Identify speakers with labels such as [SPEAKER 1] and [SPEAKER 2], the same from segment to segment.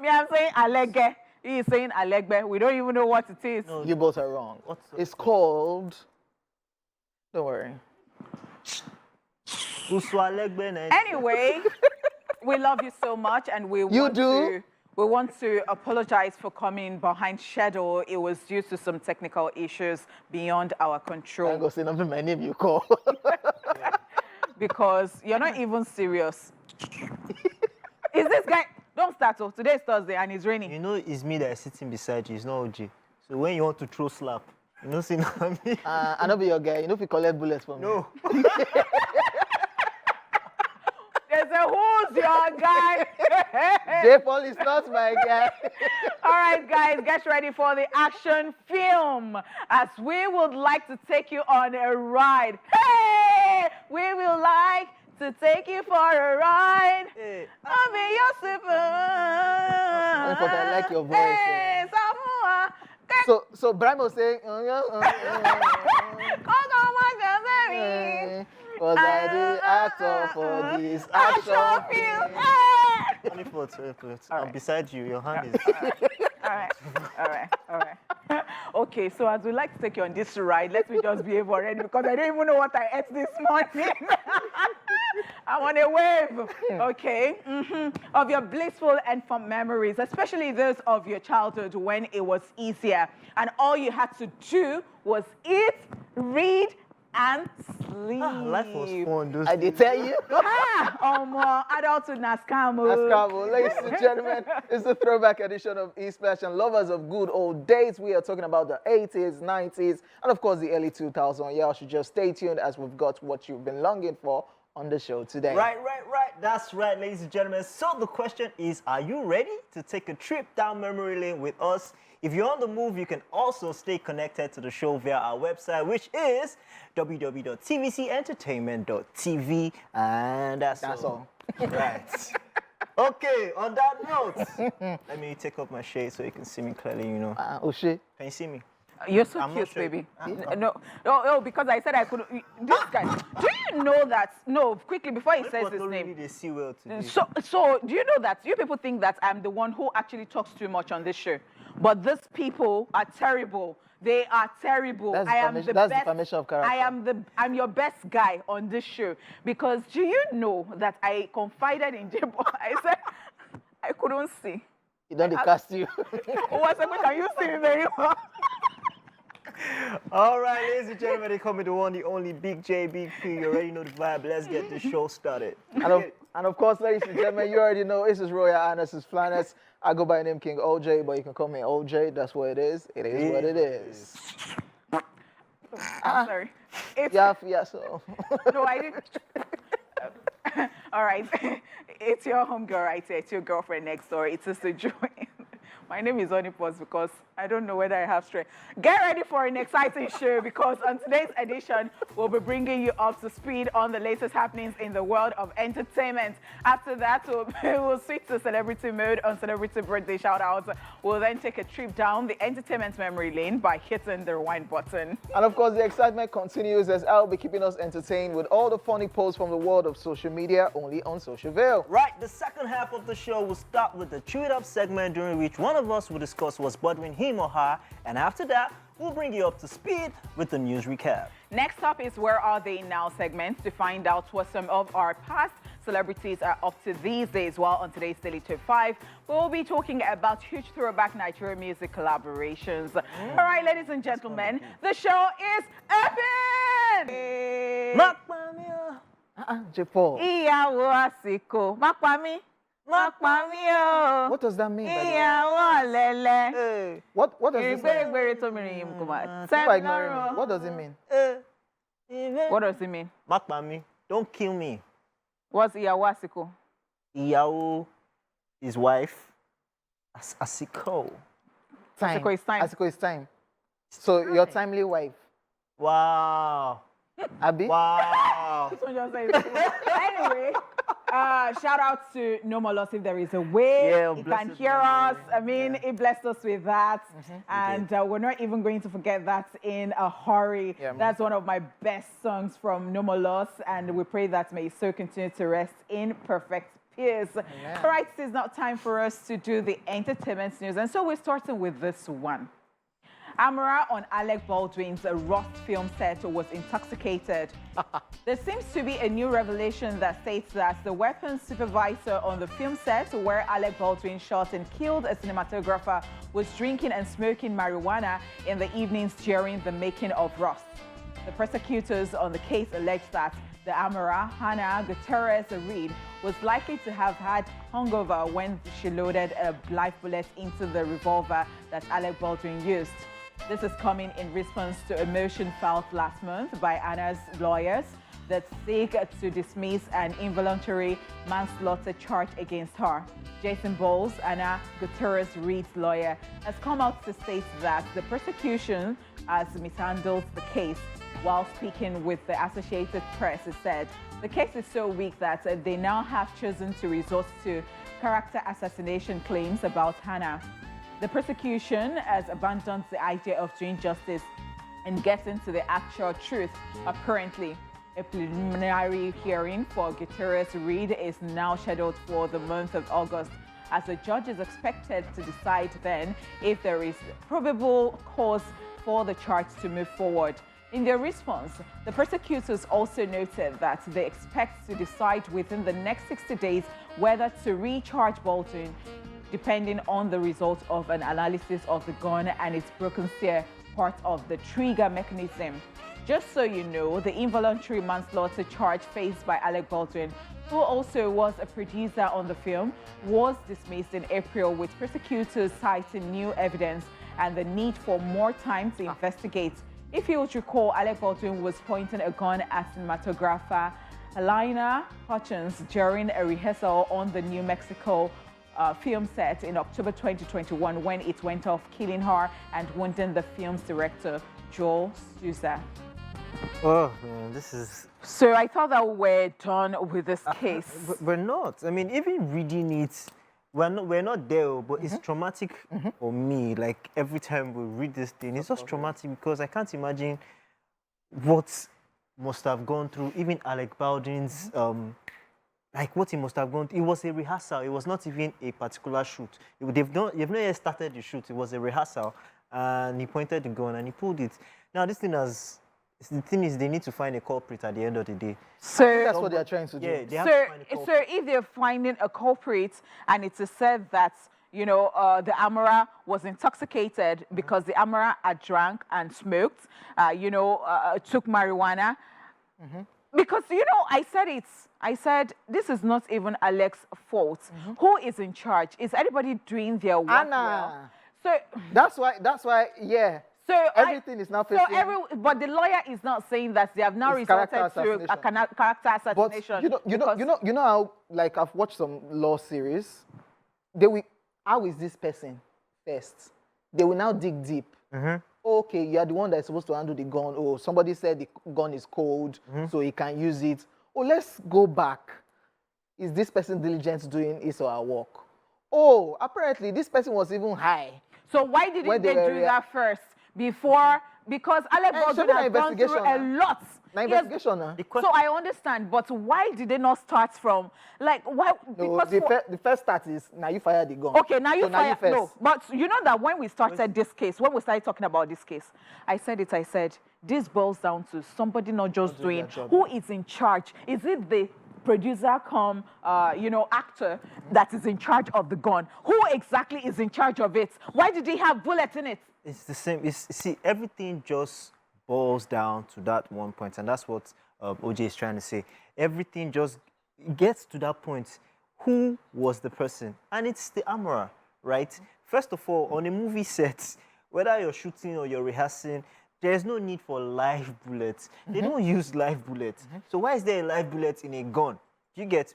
[SPEAKER 1] Me, I'm saying Alege. He is saying Alegbe. We don't even know what it is.
[SPEAKER 2] No,
[SPEAKER 3] You both are wrong. It's called... Don't worry.
[SPEAKER 1] Anyway, we love you so much, and we want to apologize for coming behind schedule. It was due to some technical issues beyond our control.
[SPEAKER 3] I'm going to say nothing my name you call.
[SPEAKER 1] Because you're not even serious. Is this guy... Don't start off. Today is Thursday and it's raining.
[SPEAKER 2] You know it's me that is sitting beside you. It's not OG. So when you want to throw slap, you know, see what I mean?
[SPEAKER 3] I know be your guy. You know if you collect bullets from me.
[SPEAKER 2] No.
[SPEAKER 1] There's a who's your guy.
[SPEAKER 3] Jaypaul is not my guy.
[SPEAKER 1] All right, guys, get ready for the action film as we would like to take you on a ride. Hey, we will like to take you for a ride.
[SPEAKER 2] Hey.
[SPEAKER 1] I'll be your super.
[SPEAKER 3] I like your voice.
[SPEAKER 1] Hey,
[SPEAKER 3] So Brian was saying, was I the actor for this action film?
[SPEAKER 2] Honeypot, I'm beside you. Your hand is...
[SPEAKER 1] All right. Okay, so as we like to take you on this ride, let me just behave already because I don't even know what I ate this morning. I want a wave, okay? Of your blissful and fond memories, especially those of your childhood when it was easier and all you had to do was eat, read, and sleep.
[SPEAKER 2] Life was fun.
[SPEAKER 3] I did tell you.
[SPEAKER 1] Adulthood na scam.
[SPEAKER 3] Ladies and gentlemen, it's the throwback edition of E-Splash, and lovers of good old days. We are talking about the 80s, 90s, and of course the early 2000s. Y'all should just stay tuned as we've got what you've been longing for on the show today.
[SPEAKER 2] Right. That's right, ladies and gentlemen. So the question is, are you ready to take a trip down memory lane with us? If you're on the move, you can also stay connected to the show via our website, which is www.tvcentertainment.tv, and that's all. Right. Okay, on that note, let me take off my shade so you can see me clearly, you know.
[SPEAKER 3] Oh, shit.
[SPEAKER 2] Can you see me?
[SPEAKER 1] You're so cute, baby. No, because I said I could. This guy, do you know that? No, quickly before he says his name.
[SPEAKER 2] They see well today.
[SPEAKER 1] So do you know that you people think that I'm the one who actually talks too much on this show? But these people are terrible. They are terrible.
[SPEAKER 3] That's defamation of character.
[SPEAKER 1] I'm your best guy on this show because do you know that I confided in Jaypaul? I said I couldn't see.
[SPEAKER 3] He don't cast you.
[SPEAKER 1] What's up? Can you see me very well?
[SPEAKER 2] All right, ladies and gentlemen, they call me the one, the only Big J, Big P. You already know the vibe. Let's get the show started.
[SPEAKER 3] And of course, ladies and gentlemen, you already know this is Royal Highness Flaness. I go by the name King OJ, but you can call me OJ. That's what it is. It is what it is.
[SPEAKER 1] I'm sorry.
[SPEAKER 3] So.
[SPEAKER 1] No, I didn't. All right. It's your homegirl right here. It's your girlfriend next door. It's Sister Joy. My name is Honeypot because I don't know whether I have strength. Get ready for an exciting show because on today's edition, we'll be bringing you up to speed on the latest happenings in the world of entertainment. After that, we'll switch to celebrity mode on celebrity birthday shout-outs. We'll then take a trip down the entertainment memory lane by hitting the rewind button.
[SPEAKER 3] And of course, the excitement continues as I'll be keeping us entertained with all the funny posts from the world of social media only on Social Veil.
[SPEAKER 2] Right, the second half of the show will start with the Chew It Up segment during which one of us will discuss what's bothering him or her, and after that, we'll bring you up to speed with the news recap.
[SPEAKER 1] Next up is Where Are They Now segment to find out what some of our past celebrities are up to these days. While on today's Daily Top 5, we'll be talking about huge throwback Nigerian music collaborations. All right, ladies and gentlemen, the show is open!
[SPEAKER 3] Jaypaul.
[SPEAKER 1] Ìyàwó àsìkò. Má pa mí. Má pa mí o.
[SPEAKER 3] What does that mean?
[SPEAKER 1] Ìyàwó ọ̀lẹ́lẹ̀.
[SPEAKER 3] Hey. What does this mean?
[SPEAKER 1] Ìgbérígbérí tó mìíràn yìí kò máa.
[SPEAKER 3] What does it mean?
[SPEAKER 1] What does it mean?
[SPEAKER 2] Má pa mí. Don't kill me.
[SPEAKER 1] What's ìyàwó àsìkò?
[SPEAKER 2] Ìyàwó, his wife. Àsìkò.
[SPEAKER 3] Time.
[SPEAKER 1] Àsìkò is time.
[SPEAKER 3] Àsìkò is time. So your timely wife.
[SPEAKER 2] Wow.
[SPEAKER 3] Abi?
[SPEAKER 2] Wow.
[SPEAKER 1] This one just says anyway, shout out to No More Loss if there is a way.
[SPEAKER 2] Yeah,
[SPEAKER 1] you can hear us. I mean, it blessed us with that. And we're not even going to forget that in a hurry.
[SPEAKER 3] Yeah,
[SPEAKER 1] that's one of my best songs from No More Loss. And we pray that may so continue to rest in perfect Yes. All right, it's now time for us to do the entertainment news. And so we're starting with this one. Amara on Alec Baldwin's Rust film set was intoxicated. There seems to be a new revelation that states that the weapons supervisor on the film set where Alec Baldwin shot and killed a cinematographer was drinking and smoking marijuana in the evenings during the making of Rust. The prosecutors on the case alleged that the Amara, Hannah Gutierrez Reed, was likely to have had hungover when she loaded a live bullet into the revolver that Alec Baldwin used. This is coming in response to a motion filed last month by Anna's lawyers that seek to dismiss an involuntary manslaughter charge against her. Jason Bowles, Anna Gutierrez Reed's lawyer, has come out to state that the prosecution has mishandled the case. While speaking with the Associated Press, it said, the case is so weak that they now have chosen to resort to character assassination claims about Hannah. The prosecution has abandoned the idea of doing justice and getting to the actual truth. Apparently, a preliminary hearing for Gutierrez Reed is now scheduled for the month of August, as the judge is expected to decide then if there is probable cause for the charge to move forward. In their response, the prosecutors also noted that they expect to decide within the next 60 days whether to recharge Baldwin, depending on the result of an analysis of the gun and its broken seal, part of the trigger mechanism. Just so you know, the involuntary manslaughter charge faced by Alec Baldwin, who also was a producer on the film, was dismissed in April, with prosecutors citing new evidence and the need for more time to investigate. If you would recall, Alec Baldwin was pointing a gun at cinematographer Helena Hutchins during a rehearsal on the New Mexico film set in October 2021 when it went off, killing her and wounding the film's director, Joel Souza.
[SPEAKER 2] Oh, man, this is...
[SPEAKER 1] So I thought that we're done with this case.
[SPEAKER 2] We're not. I mean, even reading it, we're not there, but it's traumatic for me. Like, every time we read this thing, it's just traumatic because I can't imagine what must have gone through, even Alec Baldwin's... like what he must have gone. It was a rehearsal. It was not even a particular shoot. They've not yet started the shoot. It was a rehearsal, and he pointed the gun and he pulled it. Now this thing has. The thing is, they need to find a culprit at the end of the day.
[SPEAKER 1] So
[SPEAKER 3] that's what they are trying to do.
[SPEAKER 2] Yeah, they have to find a culprit.
[SPEAKER 1] So if they're finding a culprit and it's said that the Amara was intoxicated because the Amara had drank and smoked, took marijuana. Because, I said, this is not even Alec's fault. Who is in charge? Is anybody doing their work
[SPEAKER 3] Anna.
[SPEAKER 1] well? So
[SPEAKER 3] that's why, yeah.
[SPEAKER 1] So
[SPEAKER 3] everything is now facing.
[SPEAKER 1] But the lawyer is not saying that they have now resorted to a character assassination.
[SPEAKER 3] But you know how, like, I've watched some law series. How is this person first? They will now dig deep. Okay, you are the one that is supposed to handle the gun. Oh, somebody said the gun is cold, so he can use it. Oh, let's go back. Is this person diligent doing his or her work? Oh, apparently this person was even high.
[SPEAKER 1] So why didn't they do that first? Because Alec Baldwin has gone through a lot. So I understand, but why did they not start from, like, why?
[SPEAKER 3] No, the first start is, now you fire the gun.
[SPEAKER 1] Okay, now you fire. No, but you know that when we started this case, when we started talking about this case, I said, this boils down to somebody not just doing, who is in charge? Is it the producer actor that is in charge of the gun? Who exactly is in charge of it? Why did he have bullets in it?
[SPEAKER 2] It's the same. See, everything just boils down to that one point, and that's what Hojay is trying to say. Everything just gets to that point. Who was the person? And it's the Amara, right? First of all, on a movie set, whether you're shooting or you're rehearsing, there's no need for live bullets. They don't use live bullets. So why is there a live bullet in a gun?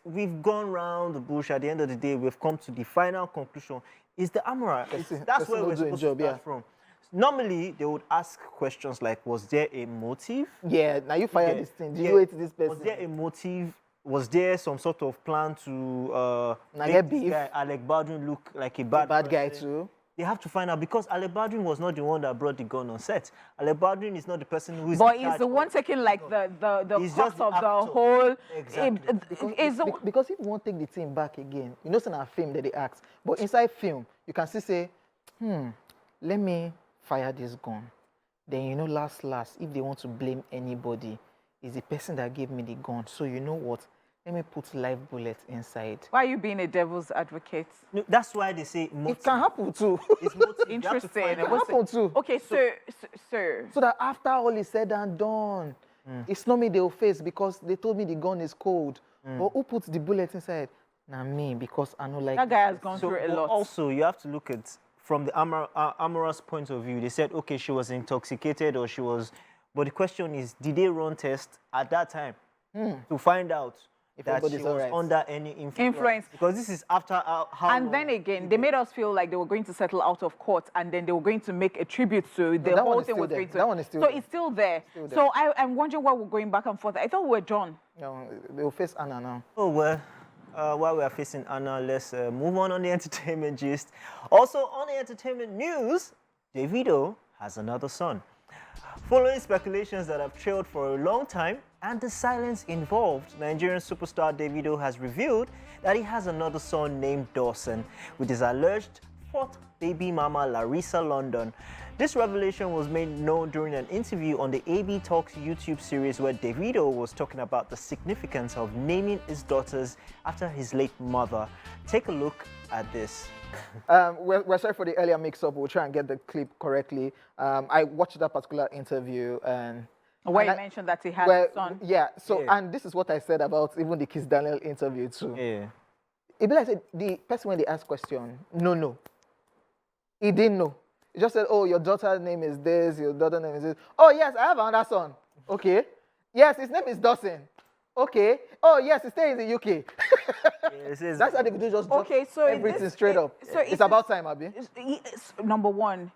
[SPEAKER 2] We've gone round the bush. At the end of the day, we've come to the final conclusion. Is the Amara. That's where we're supposed to start from. Normally, they would ask questions like, was there a motive?
[SPEAKER 3] Yeah, now you fire this thing. Do you hate this person?
[SPEAKER 2] Was there a motive? Was there some sort of plan to
[SPEAKER 3] make this
[SPEAKER 2] guy, Alec Baldwin, look like a bad
[SPEAKER 3] guy too?
[SPEAKER 2] they have to find out, because Ale Badrin was not the one that brought the gun on set. Ale Badrin is not the person who is.
[SPEAKER 1] But
[SPEAKER 2] in
[SPEAKER 1] he's
[SPEAKER 2] charge
[SPEAKER 1] the one
[SPEAKER 2] of-
[SPEAKER 1] taking like the
[SPEAKER 2] He's
[SPEAKER 1] cost
[SPEAKER 2] just the
[SPEAKER 1] of the
[SPEAKER 2] actor.
[SPEAKER 1] whole.
[SPEAKER 2] Exactly.
[SPEAKER 3] Because if you want to take the team back again, you know, it's in our film that they ask, but inside film, you can still say, let me fire this gun. Then, you know, last, if they want to blame anybody, it's the person that gave me the gun. So, you know what? Let me put live bullets inside.
[SPEAKER 1] Why are you being a devil's advocate?
[SPEAKER 2] No, that's why they say motive.
[SPEAKER 3] It can happen too.
[SPEAKER 2] It's motive. You have to
[SPEAKER 1] Interesting.
[SPEAKER 2] find
[SPEAKER 3] It
[SPEAKER 2] out.
[SPEAKER 3] can happen too.
[SPEAKER 1] Okay, so
[SPEAKER 3] So that after all is said and done, it's not me they will face because they told me the gun is cold. But who puts the bullet inside? Now me, because I know like
[SPEAKER 1] that guy has gone
[SPEAKER 2] So,
[SPEAKER 1] through a
[SPEAKER 2] but
[SPEAKER 1] lot.
[SPEAKER 2] also, you have to look at from the Amara's point of view. They said, okay, she was intoxicated or she was, but the question is, did they run tests at that time to find out
[SPEAKER 3] If
[SPEAKER 2] that she
[SPEAKER 3] everybody's
[SPEAKER 2] was
[SPEAKER 3] alright.
[SPEAKER 2] under any
[SPEAKER 1] Influence.
[SPEAKER 2] Because this is after how
[SPEAKER 1] And
[SPEAKER 2] long
[SPEAKER 1] then again, they made us feel like they were going to settle out of court, and then they were going to make a tribute to the
[SPEAKER 3] that one
[SPEAKER 1] whole
[SPEAKER 3] is
[SPEAKER 1] thing
[SPEAKER 3] still
[SPEAKER 1] was
[SPEAKER 3] there.
[SPEAKER 1] going to.
[SPEAKER 3] That one is still
[SPEAKER 1] so
[SPEAKER 3] there.
[SPEAKER 1] it's still there.
[SPEAKER 3] Still there.
[SPEAKER 1] So I'm wondering why we're going back and forth. I thought we were done.
[SPEAKER 3] No, they will face Anna now.
[SPEAKER 2] Oh, well, while we are facing Anna, let's move on the entertainment gist. Also, on the entertainment news, Davido has another son. Following speculations that have trailed for a long time and the silence involved, Nigerian superstar Davido has revealed that he has another son named Dawson, with his alleged fourth baby mama Larissa London. This revelation was made known during an interview on the AB Talks YouTube series where Davido was talking about the significance of naming his daughters after his late mother. Take a look at this.
[SPEAKER 3] We're sorry for the earlier mix-up. We'll try and get the clip correctly. I watched that particular interview and
[SPEAKER 1] Where
[SPEAKER 3] and
[SPEAKER 1] you mentioned that he had
[SPEAKER 3] where-
[SPEAKER 1] a son.
[SPEAKER 3] Yeah. So
[SPEAKER 2] Yeah.
[SPEAKER 3] and this is what I said about even the Kiss Daniel interview too.
[SPEAKER 2] Yeah.
[SPEAKER 3] It be like said the person when they ask question, no, he didn't know. He just said, oh, your daughter's name is this, your daughter's name is this. Oh yes, I have another son. Okay. Yes, his name is Dawson. Okay. Oh yes, he stays in the UK.
[SPEAKER 2] It says-
[SPEAKER 3] That's how the video just dropped
[SPEAKER 1] Okay, so
[SPEAKER 3] everything
[SPEAKER 1] this-
[SPEAKER 3] straight up.
[SPEAKER 1] so
[SPEAKER 3] it's
[SPEAKER 1] it
[SPEAKER 3] about
[SPEAKER 1] is-
[SPEAKER 3] time, Abi.
[SPEAKER 1] It's, number one,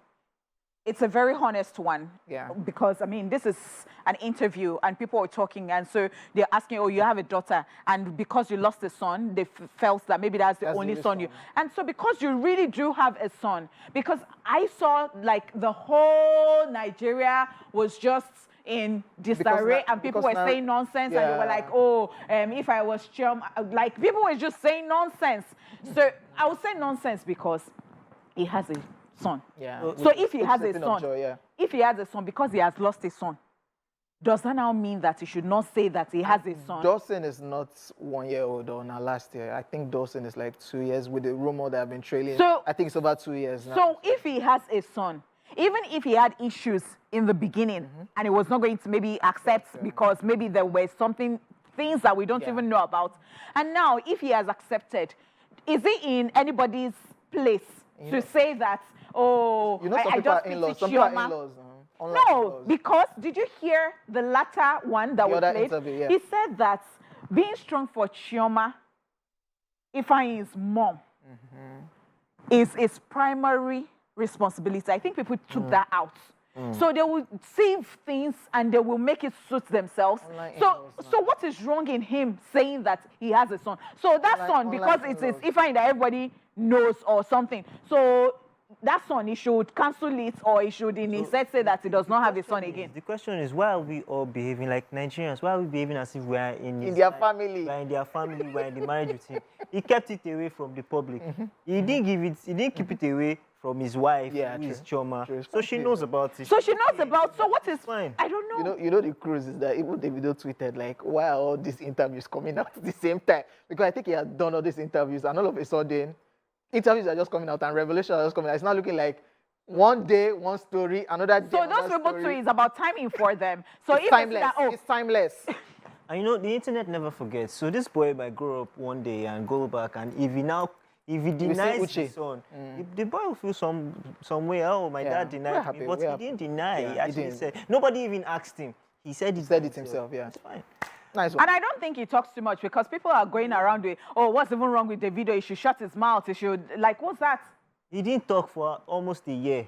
[SPEAKER 1] it's a very honest one.
[SPEAKER 3] Yeah.
[SPEAKER 1] Because, I mean, this is an interview and people are talking, and so they're asking, oh, you have a daughter, and because you lost a son, they felt that maybe that's the
[SPEAKER 3] That's the
[SPEAKER 1] only
[SPEAKER 3] only
[SPEAKER 1] son you.
[SPEAKER 3] son.
[SPEAKER 1] And so because you really do have a son, because I saw like the whole Nigeria was just in disarray,
[SPEAKER 3] now-
[SPEAKER 1] and people
[SPEAKER 3] because
[SPEAKER 1] were
[SPEAKER 3] now-
[SPEAKER 1] saying nonsense, and they were
[SPEAKER 3] Yeah.
[SPEAKER 1] like, oh, if I was like people were just saying nonsense. So I would say nonsense because he has a son.
[SPEAKER 3] Yeah.
[SPEAKER 1] So if he has a
[SPEAKER 3] Sleeping of
[SPEAKER 1] son,
[SPEAKER 3] joy, yeah.
[SPEAKER 1] if he has a son because he has lost a son, does that now mean that he should not say that he has a son?
[SPEAKER 3] Dawson is not 1 year old or now last year. I think Dawson is like 2 years with the rumor that I've been trailing.
[SPEAKER 1] So-
[SPEAKER 3] I think it's over 2 years now.
[SPEAKER 1] So if he has a son, even if he had issues in the beginning and he was not going to maybe accept because maybe there were things that we don't
[SPEAKER 3] Yeah.
[SPEAKER 1] even know about, and now if he has accepted, is it in anybody's place to say that, oh,
[SPEAKER 3] you know, some
[SPEAKER 1] I
[SPEAKER 3] people are
[SPEAKER 1] just
[SPEAKER 3] in-laws.
[SPEAKER 1] pity
[SPEAKER 3] Some people are
[SPEAKER 1] Chioma?
[SPEAKER 3] in-laws. Unlike
[SPEAKER 1] No,
[SPEAKER 3] in-laws.
[SPEAKER 1] because did you hear the latter one that
[SPEAKER 3] The
[SPEAKER 1] we
[SPEAKER 3] other
[SPEAKER 1] played?
[SPEAKER 3] interview, yeah.
[SPEAKER 1] He said that being strong for Chioma, Ifeanyi's mom, is his primary responsibility. I think people took that out. So they will save things and they will make it suit themselves.
[SPEAKER 3] Unlike
[SPEAKER 1] So,
[SPEAKER 3] in-laws
[SPEAKER 1] so what is wrong in him saying that he has a son? So that
[SPEAKER 3] Unlike-
[SPEAKER 1] son, because
[SPEAKER 3] unlike
[SPEAKER 1] it is
[SPEAKER 3] in-laws.
[SPEAKER 1] Ifeanyi that everybody knows or something. So that son, he should cancel it, or he should in his head say that he does not have a son again.
[SPEAKER 2] The question is, why are we all behaving like Nigerians? Why are we behaving as if we are in his
[SPEAKER 3] their
[SPEAKER 2] life?
[SPEAKER 3] family.
[SPEAKER 2] We are in their family. We are in the marriage with him. He kept it away from the public. He didn't give it. He didn't keep it away from his wife,
[SPEAKER 3] Yeah,
[SPEAKER 2] who is
[SPEAKER 3] true.
[SPEAKER 2] Chioma.
[SPEAKER 3] True.
[SPEAKER 2] So she knows about it.
[SPEAKER 1] So she knows about. So what is?
[SPEAKER 2] Fine.
[SPEAKER 1] I don't know.
[SPEAKER 3] You know the cruise is that even Davido tweeted like, why are all these interviews coming out at the same time? Because I think he had done all these interviews and all of a sudden, interviews are just coming out and revelations are just coming out. It's not looking like one day, one story, another day,
[SPEAKER 1] So those
[SPEAKER 3] another
[SPEAKER 1] people
[SPEAKER 3] story.
[SPEAKER 1] too is about timing for them. So
[SPEAKER 3] It's
[SPEAKER 1] if they say
[SPEAKER 3] timeless.
[SPEAKER 1] that, oh,
[SPEAKER 3] It's timeless.
[SPEAKER 2] And you know, the internet never forgets. So this boy might grow up one day and go back, and if he denies
[SPEAKER 3] Uche.
[SPEAKER 2] his son, the boy will feel some way. Oh, my
[SPEAKER 3] Yeah.
[SPEAKER 2] dad
[SPEAKER 3] We're
[SPEAKER 2] denied
[SPEAKER 3] happy,
[SPEAKER 2] me, but
[SPEAKER 3] we're
[SPEAKER 2] he
[SPEAKER 3] happy.
[SPEAKER 2] didn't deny.
[SPEAKER 3] Yeah,
[SPEAKER 2] He
[SPEAKER 3] he
[SPEAKER 2] actually
[SPEAKER 3] didn't.
[SPEAKER 2] said nobody even asked him. He said it
[SPEAKER 3] himself, yeah.
[SPEAKER 2] It's fine.
[SPEAKER 3] Nice one.
[SPEAKER 1] and I don't think he talks too much because people are going around with, oh, what's even wrong with Davido? He should shut his mouth. He should, like, what's that?
[SPEAKER 2] He didn't talk for almost a year.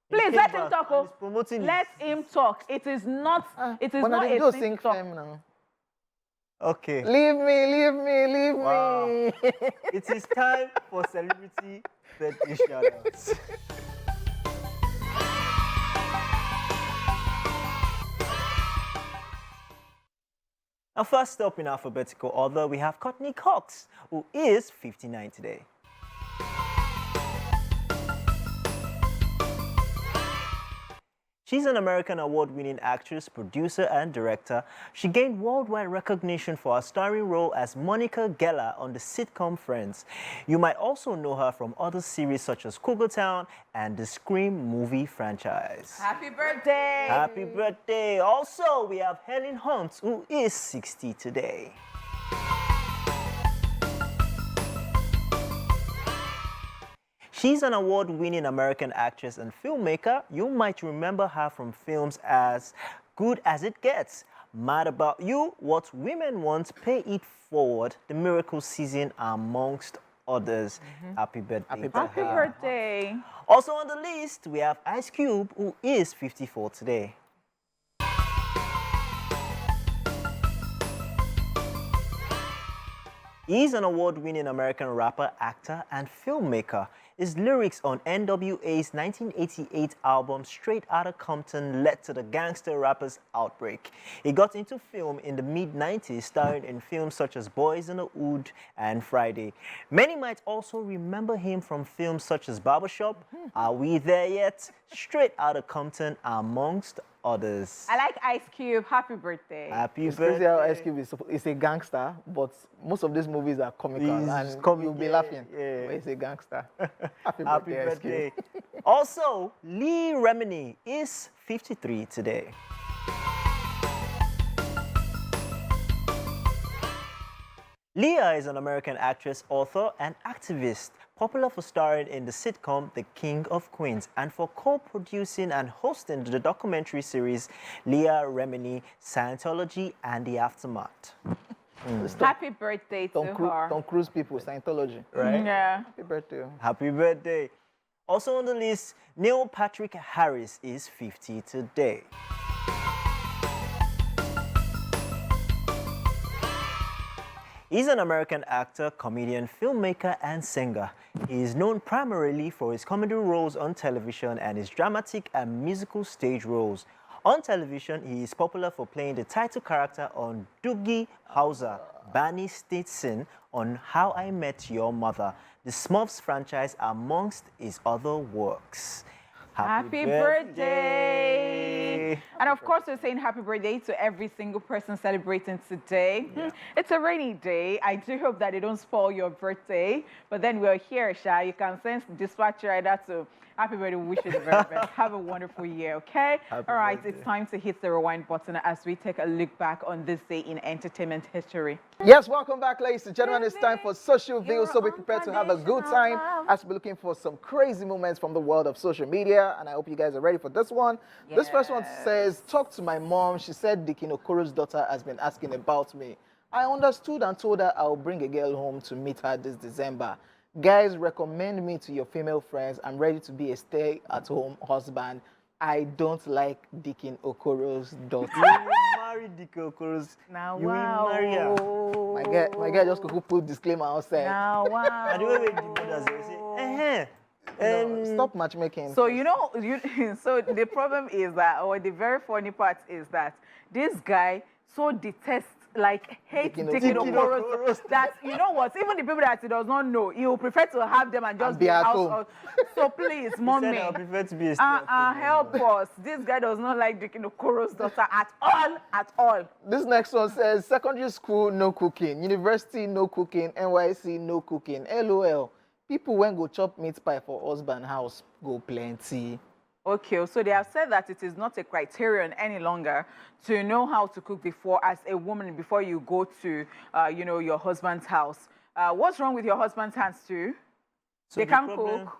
[SPEAKER 2] He
[SPEAKER 1] Please
[SPEAKER 2] came
[SPEAKER 1] let him
[SPEAKER 2] back
[SPEAKER 1] talk.
[SPEAKER 2] and
[SPEAKER 1] Oh,
[SPEAKER 2] he's promoting
[SPEAKER 1] let him talk. It is not. It is
[SPEAKER 3] But now
[SPEAKER 1] not
[SPEAKER 3] Davido
[SPEAKER 1] a thing
[SPEAKER 3] sing
[SPEAKER 1] to talk.
[SPEAKER 3] femme now.
[SPEAKER 2] Okay.
[SPEAKER 3] Leave me, leave me, leave
[SPEAKER 2] Wow.
[SPEAKER 3] me.
[SPEAKER 2] It is time for celebrity birthday shoutouts. Now, first up in alphabetical order, we have Courtney Cox, who is 59 today. She's an American award-winning actress, producer, and director. She gained worldwide recognition for her starring role as Monica Geller on the sitcom Friends. You might also know her from other series such as Cougar Town and the Scream movie franchise.
[SPEAKER 1] Happy birthday!
[SPEAKER 2] Happy birthday! Also, we have Helen Hunt, who is 60 today. She's an award-winning American actress and filmmaker. You might remember her from films as Good As It Gets, Mad About You, What Women Want, Pay It Forward, The Miracle Season, amongst others. Happy birthday.
[SPEAKER 3] Happy
[SPEAKER 2] to
[SPEAKER 1] Happy
[SPEAKER 2] her.
[SPEAKER 1] birthday!
[SPEAKER 2] Also on the list, we have Ice Cube, who is 54 today. He's an award-winning American rapper, actor, and filmmaker. His lyrics on NWA's 1988 album Straight Outta Compton led to the gangster rapper's outbreak. He got into film in the mid-90s, starring in films such as Boys in the Hood and Friday. Many might also remember him from films such as Barbershop, Are We There Yet?, Straight Outta Compton, amongst others.
[SPEAKER 1] I like Ice Cube. Happy birthday!
[SPEAKER 2] Happy
[SPEAKER 3] It's crazy how
[SPEAKER 2] birthday.
[SPEAKER 3] Ice Cube is a gangster, but most of these movies are comical,
[SPEAKER 2] He's
[SPEAKER 3] and you'll be
[SPEAKER 2] yeah,
[SPEAKER 3] laughing.
[SPEAKER 2] yeah.
[SPEAKER 3] But he's a gangster. Happy
[SPEAKER 2] Happy
[SPEAKER 3] birthday, Ice Cube.
[SPEAKER 2] birthday. Also, Lee Remini is 53 today. Leah is an American actress, author, and activist, popular for starring in the sitcom The King of Queens and for co-producing and hosting the documentary series Leah Remini, Scientology and the Aftermath.
[SPEAKER 1] Happy birthday to her.
[SPEAKER 3] Tom Cruise people, Scientology.
[SPEAKER 2] Right?
[SPEAKER 1] Yeah.
[SPEAKER 3] Happy birthday.
[SPEAKER 2] Happy birthday. Also on the list, Neil Patrick Harris is 50 today. He's an American actor, comedian, filmmaker, and singer. He is known primarily for his comedy roles on television and his dramatic and musical stage roles. On television, he is popular for playing the title character on Doogie Howser, Barney Stinson on How I Met Your Mother, the Smurfs franchise, amongst his other works.
[SPEAKER 1] Happy birthday! And of course, we're saying happy birthday to every single person celebrating today. It's a rainy day. I do hope that they don't spoil your birthday. But then we're here, Sha. You can send dispatch rider to happy birthday. Wish you the very best. Have a wonderful year, okay?
[SPEAKER 2] Happy
[SPEAKER 1] All right,
[SPEAKER 2] birthday.
[SPEAKER 1] it's time to hit the rewind button as we take a look back on this day in entertainment history.
[SPEAKER 3] Yes, welcome back, ladies and gentlemen. It's time for social views, so be prepared to have a good time as we're looking for some crazy moments from the world of social media. And I hope you guys are ready for this one. This first one says, talk to my mom. She said Dikin Okoro's daughter has been asking about me. I understood and told her I'll bring a girl home to meet her this December. Guys, recommend me to your female friends. I'm ready to be a stay-at-home husband. I don't like Dikin Okoro's daughter.
[SPEAKER 2] You will marry Dikin Okoro's.
[SPEAKER 1] Now,
[SPEAKER 2] You will marry her.
[SPEAKER 3] My guy just could put disclaimer outside.
[SPEAKER 1] Now, wow.
[SPEAKER 2] And the way the mothers will say,
[SPEAKER 3] Stop matchmaking.
[SPEAKER 1] So, you know, so the problem is that, or the very funny part is that this guy so detests, like, hates
[SPEAKER 3] Dikin
[SPEAKER 1] Dikin
[SPEAKER 3] Okoro's.
[SPEAKER 1] Okoro's, that, you know what, even the people that he does not know, he will prefer to have them and just
[SPEAKER 3] And be at home.
[SPEAKER 1] out. So please, mommy,
[SPEAKER 2] I prefer to be a stay-at-home
[SPEAKER 1] help us. This guy does not like Dikin Okoro's daughter at all, at all.
[SPEAKER 3] This next one says, secondary school, no cooking. University, no cooking. NYC, no cooking. LOL. People when go chop meat pie for husband house, go plenty.
[SPEAKER 1] Okay, so they have said that it is not a criterion any longer to know how to cook before, as a woman, before you go to, you know, your husband's house. What's wrong with your husband's hands too?
[SPEAKER 2] So
[SPEAKER 1] They
[SPEAKER 2] the
[SPEAKER 1] can't
[SPEAKER 2] problem-
[SPEAKER 1] cook.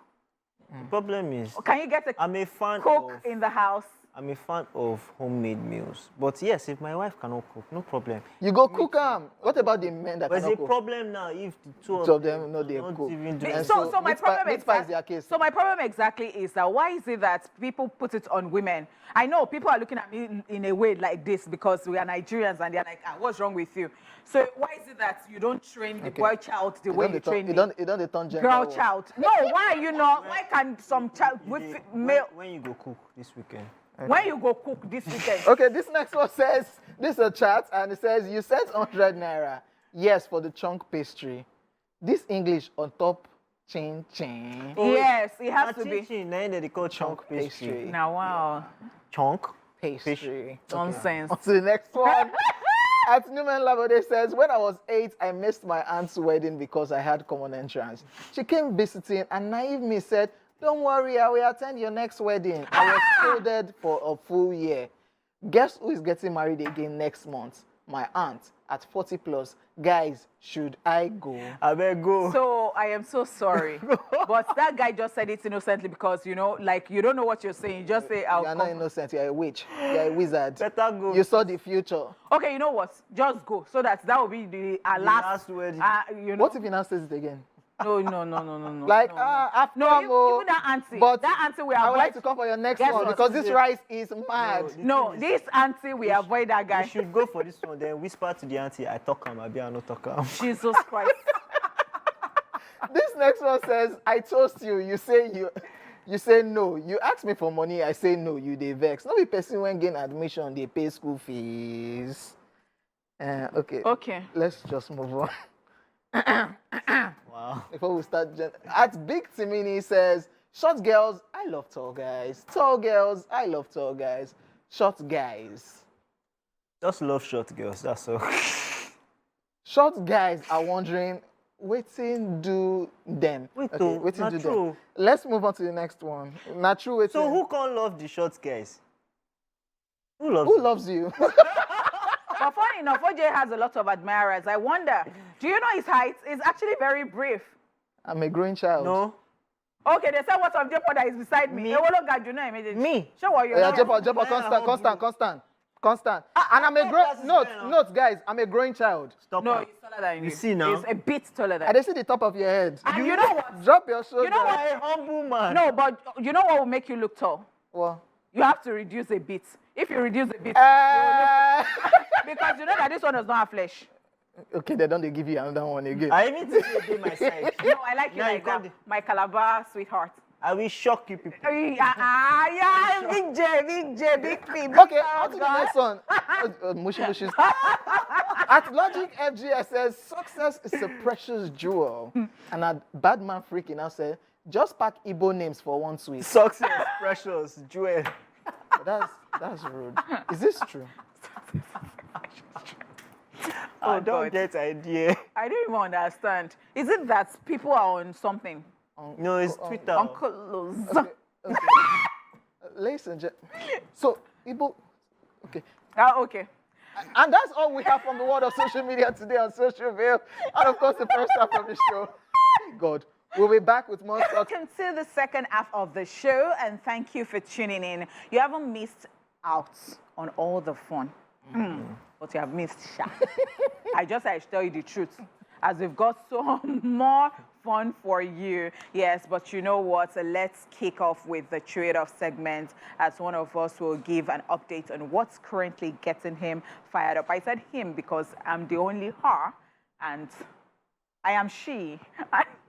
[SPEAKER 2] The problem is,
[SPEAKER 1] Can you get a
[SPEAKER 2] I'm a fan
[SPEAKER 1] cook
[SPEAKER 2] of
[SPEAKER 1] in the house?
[SPEAKER 2] I'm a fan of homemade meals. But yes, if my wife cannot cook, no problem.
[SPEAKER 3] You go cook them. What about the men that
[SPEAKER 2] But it's
[SPEAKER 3] cannot
[SPEAKER 2] a
[SPEAKER 3] cook?
[SPEAKER 2] problem now if the two
[SPEAKER 3] Two of them know they
[SPEAKER 2] not
[SPEAKER 3] cook.
[SPEAKER 2] even do
[SPEAKER 3] And
[SPEAKER 2] it.
[SPEAKER 1] So my problem
[SPEAKER 3] meat pie is their case.
[SPEAKER 1] So my problem exactly is that why is it that people put it on women? I know people are looking at me in a way like this because we are Nigerians and they're like, what's wrong with you? So why is it that you don't train the boy child the way you train me?
[SPEAKER 3] You don't turn gender
[SPEAKER 1] Girl
[SPEAKER 3] war.
[SPEAKER 1] child. No, why are you not? Why can some child with male?
[SPEAKER 2] When you go cook this weekend?
[SPEAKER 1] When you go cook this weekend?
[SPEAKER 3] Okay, this next one says, this is a chat, and it says, you sent 100 naira. Yes, for the chunk pastry. This English on top, chin chin.
[SPEAKER 1] Yes, it has to be.
[SPEAKER 2] Then they call chunk pastry.
[SPEAKER 1] Now, wow.
[SPEAKER 2] Chunk
[SPEAKER 3] Pastry.
[SPEAKER 1] Nonsense.
[SPEAKER 3] On to the next one. At Newman Labode says, when I was 8, I missed my aunt's wedding because I had common entrance. She came visiting and naive me said, don't worry, I will attend your next wedding. I was scolded for a full year. Guess who is getting married again next month? My aunt at 40 plus. Guys, should I go?
[SPEAKER 2] I better go.
[SPEAKER 1] So I am so sorry. But that guy just said it innocently because, you know, like you don't know what you're saying. You just say, I'll
[SPEAKER 3] You're
[SPEAKER 1] come.
[SPEAKER 3] not innocent, you're a witch. You're a wizard.
[SPEAKER 2] Better go.
[SPEAKER 3] You saw the future.
[SPEAKER 1] Okay, you know what? Just go. So that will be the last
[SPEAKER 2] wedding.
[SPEAKER 1] You know.
[SPEAKER 3] What if he now says it again?
[SPEAKER 1] No.
[SPEAKER 3] Like,
[SPEAKER 1] no.
[SPEAKER 3] after
[SPEAKER 1] No,
[SPEAKER 3] all,
[SPEAKER 1] even that auntie.
[SPEAKER 3] but
[SPEAKER 1] That auntie we
[SPEAKER 3] I would like
[SPEAKER 1] avoid.
[SPEAKER 3] to come for your next
[SPEAKER 1] Guess
[SPEAKER 3] one
[SPEAKER 1] what?
[SPEAKER 3] because this rice is mad.
[SPEAKER 1] No, this auntie we avoid that
[SPEAKER 2] You
[SPEAKER 1] guy.
[SPEAKER 2] should go for this one, then whisper to the auntie, I talk him, I be I no talk him.
[SPEAKER 1] Jesus Christ.
[SPEAKER 3] This next one says, I toast you. You say no. You ask me for money, I say no. You dey vex. No be person when gain admission, they pay school fees. Okay.
[SPEAKER 1] Okay.
[SPEAKER 3] Let's just move on.
[SPEAKER 2] Wow.
[SPEAKER 3] Before we start, at Big Timini says, short girls, I love tall guys. Tall girls, I love tall guys. Short guys.
[SPEAKER 2] Just love short girls, that's all.
[SPEAKER 3] Short guys are wondering, wetin do them?
[SPEAKER 2] Wait,
[SPEAKER 3] Okay,
[SPEAKER 2] oh,
[SPEAKER 3] wetin
[SPEAKER 2] not
[SPEAKER 3] do
[SPEAKER 2] true.
[SPEAKER 3] them? Let's move on to the next one. Not true. Wetin?
[SPEAKER 2] So who can't love the short guys? Who loves
[SPEAKER 3] Who
[SPEAKER 2] them?
[SPEAKER 3] loves you?
[SPEAKER 1] But funny enough, Hojay has a lot of admirers. I wonder, do you know his height? It's actually very brief.
[SPEAKER 3] I'm a growing child.
[SPEAKER 2] No.
[SPEAKER 1] Okay, they said what's of Jaypaul that is beside me.
[SPEAKER 2] Me?
[SPEAKER 1] Ewolo Gaju, no immediately.
[SPEAKER 2] Me?
[SPEAKER 1] Show what you're
[SPEAKER 3] Yeah,
[SPEAKER 1] doing.
[SPEAKER 3] Jaypaul, constant. And I'm a
[SPEAKER 2] that's
[SPEAKER 3] growing.
[SPEAKER 2] fair enough.
[SPEAKER 3] Note, guys. I'm a growing child.
[SPEAKER 2] Stop
[SPEAKER 1] No,
[SPEAKER 2] it.
[SPEAKER 1] he's taller than you.
[SPEAKER 2] You see now?
[SPEAKER 1] He's a bit taller than
[SPEAKER 3] I just see the top of your head.
[SPEAKER 1] And you know what?
[SPEAKER 3] Drop your shoulder.
[SPEAKER 1] You know what?
[SPEAKER 2] I'm a humble man.
[SPEAKER 1] No, but you know what will make you look tall?
[SPEAKER 3] Well,
[SPEAKER 1] You have to reduce a bit. If you reduce a bit, because you know that this one does not have flesh.
[SPEAKER 3] okay, they don't they give you another one again.
[SPEAKER 2] I need to see a day my side.
[SPEAKER 1] No, I like you
[SPEAKER 2] Now you
[SPEAKER 1] like that.
[SPEAKER 2] come
[SPEAKER 1] My Calabar sweetheart.
[SPEAKER 2] I will shock you people.
[SPEAKER 1] Yeah, big J, big P.
[SPEAKER 3] Okay, on to the next one. Mushy mushy. At Logic FGS says, success is a precious jewel. And at Badman Freaking now said, just pack Igbo names for one sweet.
[SPEAKER 2] Success, precious, jewel.
[SPEAKER 3] That's rude. Is this true?
[SPEAKER 2] I don't
[SPEAKER 1] God.
[SPEAKER 2] get idea.
[SPEAKER 1] I don't even understand. Is it that people are on something?
[SPEAKER 2] No, it's Twitter.
[SPEAKER 1] Uncle.
[SPEAKER 3] Okay. Ladies and gentlemen. So, Igbo. Okay.
[SPEAKER 1] Okay.
[SPEAKER 3] And that's all we have from the world of social media today on Social Veil. And of course, the first half of the show. Thank God. We'll be back with more stuff.
[SPEAKER 1] Welcome to the second half of the show, and thank you for tuning in. You haven't missed out on all the fun, but you have missed Sha. I should tell you the truth, as we've got so more fun for you. Yes, but you know what? Let's kick off with the trade-off segment, as one of us will give an update on what's currently getting him fired up. I said him because I'm the only her, and I am she.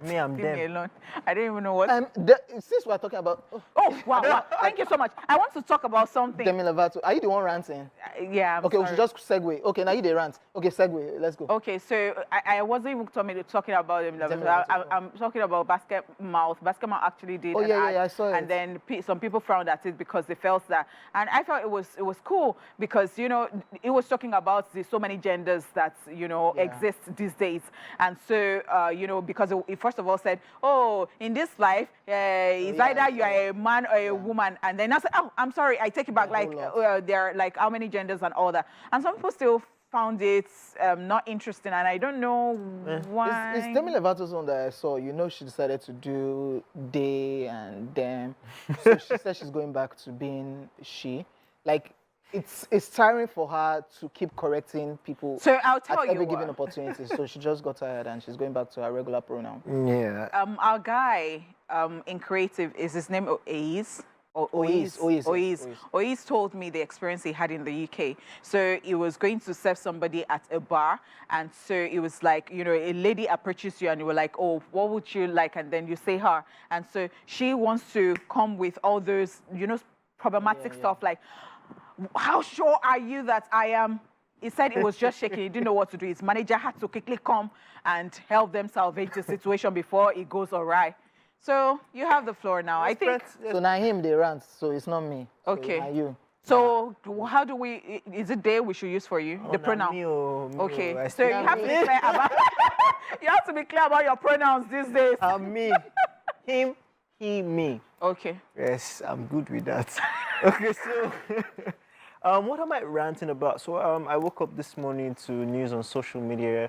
[SPEAKER 2] Me, I'm
[SPEAKER 1] Leave me
[SPEAKER 2] them.
[SPEAKER 1] alone. I don't even know what.
[SPEAKER 3] Since we're talking about
[SPEAKER 1] Oh, wow. Thank you so much. I want to talk about something.
[SPEAKER 3] Demi Lovato, are you the one ranting?
[SPEAKER 1] Yeah, I'm
[SPEAKER 3] Okay, we
[SPEAKER 1] sorry.
[SPEAKER 3] should just segue. Okay, now you the rant. Okay, segue. Let's go.
[SPEAKER 1] Okay, so I wasn't even talking about Demi
[SPEAKER 3] Demi
[SPEAKER 1] Lovato.
[SPEAKER 3] Lovato.
[SPEAKER 1] I'm talking about Basket Mouth. Basket Mouth actually did
[SPEAKER 3] Oh,
[SPEAKER 1] an
[SPEAKER 3] yeah,
[SPEAKER 1] ad,
[SPEAKER 3] yeah, I saw
[SPEAKER 1] and
[SPEAKER 3] it.
[SPEAKER 1] then some people frowned at it because they felt that. And I thought it was cool because, you know, it was talking about the so many genders that, you know,
[SPEAKER 3] Yeah.
[SPEAKER 1] exist these days. And so, you know, because it first of all said, oh, in this life, it's
[SPEAKER 3] yeah,
[SPEAKER 1] either you are
[SPEAKER 3] yeah.
[SPEAKER 1] a man or a woman. And then I said, oh, I'm sorry, I take it back.
[SPEAKER 3] A whole
[SPEAKER 1] Like,
[SPEAKER 3] lot.
[SPEAKER 1] there are like how many genders and all that. And some people still found it not interesting, and I don't know why.
[SPEAKER 3] It's Demi Lovato's one that I saw. You know, she decided to do they and them. So she said she's going back to being she. Like, it's tiring for her to keep correcting people
[SPEAKER 1] So I'll tell
[SPEAKER 3] at
[SPEAKER 1] you
[SPEAKER 3] every given
[SPEAKER 1] what.
[SPEAKER 3] opportunity. So she just got tired and she's going back to her regular pronoun.
[SPEAKER 2] Yeah.
[SPEAKER 1] Our guy in creative, is his name Oise?
[SPEAKER 3] Oise, yes, Oise.
[SPEAKER 1] Oise told me the experience he had in the UK. So he was going to serve somebody at a bar, and so it was like, you know, a lady approaches you and you were like, oh, what would you like? And then you say her. And so she wants to come with all those, you know, problematic stuff like, how sure are you that I am? He said it was just shaking. He didn't know what to do. His manager had to quickly come and help them salvage the situation before it goes awry. So you have the floor now. I think.
[SPEAKER 3] So now him they rant, so it's not me. So
[SPEAKER 1] Okay.
[SPEAKER 3] now you.
[SPEAKER 1] So how do we? Is it they we should use for you? The pronoun. Okay. So you have to be clear about. You have to be clear about your pronouns these days.
[SPEAKER 2] Me. Him, he, me.
[SPEAKER 1] Okay.
[SPEAKER 2] Yes, I'm good with that. Okay, so what am I ranting about? So I woke up this morning to news on social media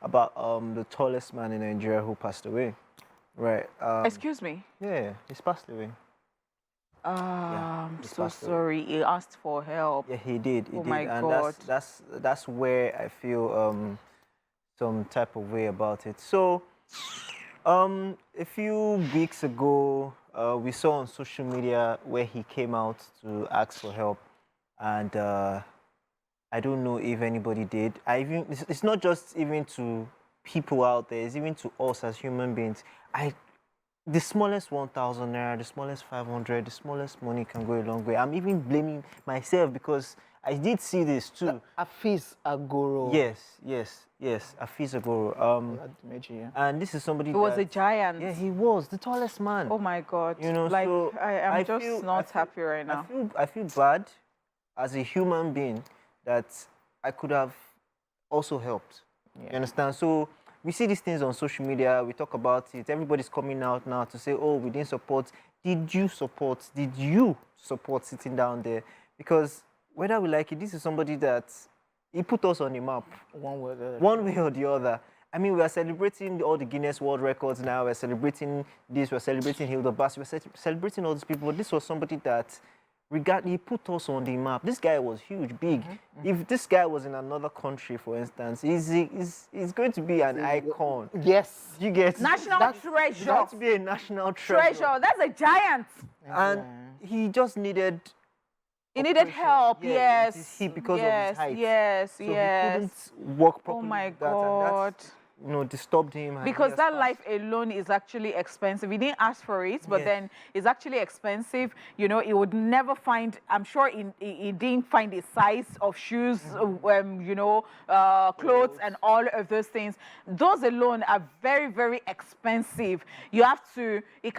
[SPEAKER 2] about the tallest man in Nigeria who passed away. Right.
[SPEAKER 1] Excuse me.
[SPEAKER 2] Yeah, he's passed away.
[SPEAKER 1] I'm
[SPEAKER 2] he's
[SPEAKER 1] so
[SPEAKER 2] passed away.
[SPEAKER 1] sorry. He asked for help.
[SPEAKER 2] Yeah, he did. He
[SPEAKER 1] Oh
[SPEAKER 2] did.
[SPEAKER 1] my
[SPEAKER 2] And
[SPEAKER 1] God.
[SPEAKER 2] that's where I feel some type of way about it. So a few weeks ago, we saw on social media where he came out to ask for help, and I don't know if anybody did. It's not just even to people out there; it's even to us as human beings. The smallest 1,000 naira, the smallest 500, the smallest money can go a long way. I'm even blaming myself because I did see this too.
[SPEAKER 3] Afis Agoro.
[SPEAKER 2] Yes. Afis Agoro. And this is somebody.
[SPEAKER 1] He was a giant.
[SPEAKER 2] Yeah, he was the tallest man.
[SPEAKER 1] Oh my God.
[SPEAKER 2] You know,
[SPEAKER 1] like
[SPEAKER 2] so
[SPEAKER 1] I'm just not happy right now.
[SPEAKER 2] I feel bad as a human being that I could have also helped.
[SPEAKER 3] Yeah.
[SPEAKER 2] You understand? So we see these things on social media, we talk about it, everybody's coming out now to say, oh, we didn't support. Did you support sitting down there? Because whether we like it, this is somebody that he put us on the map. One way or the other. I mean, we are celebrating all the Guinness World Records now, we're celebrating this, we're celebrating Hilda Bass, we're celebrating all these people, but this was somebody that he put us on the map. This guy was huge, big. If this guy was in another country, for instance, he's going to be an icon.
[SPEAKER 3] Yes.
[SPEAKER 2] You get
[SPEAKER 1] National treasure.
[SPEAKER 2] He had to be a national treasure.
[SPEAKER 1] That's a giant.
[SPEAKER 2] And he just needed.
[SPEAKER 1] He needed help.
[SPEAKER 2] Yeah,
[SPEAKER 1] yes.
[SPEAKER 2] His hip because of his height.
[SPEAKER 1] Yes.
[SPEAKER 2] So he couldn't walk properly.
[SPEAKER 1] Oh my
[SPEAKER 2] with that,
[SPEAKER 1] God.
[SPEAKER 2] and that, disturbed him. and
[SPEAKER 1] Because
[SPEAKER 2] he
[SPEAKER 1] that
[SPEAKER 2] has
[SPEAKER 1] life alone is actually expensive. He didn't ask for it, but
[SPEAKER 2] Yes.
[SPEAKER 1] then it's actually expensive. You know, he would never find, I'm sure he didn't find a size of shoes, clothes and all of those things. Those alone are very, very expensive. You have to, it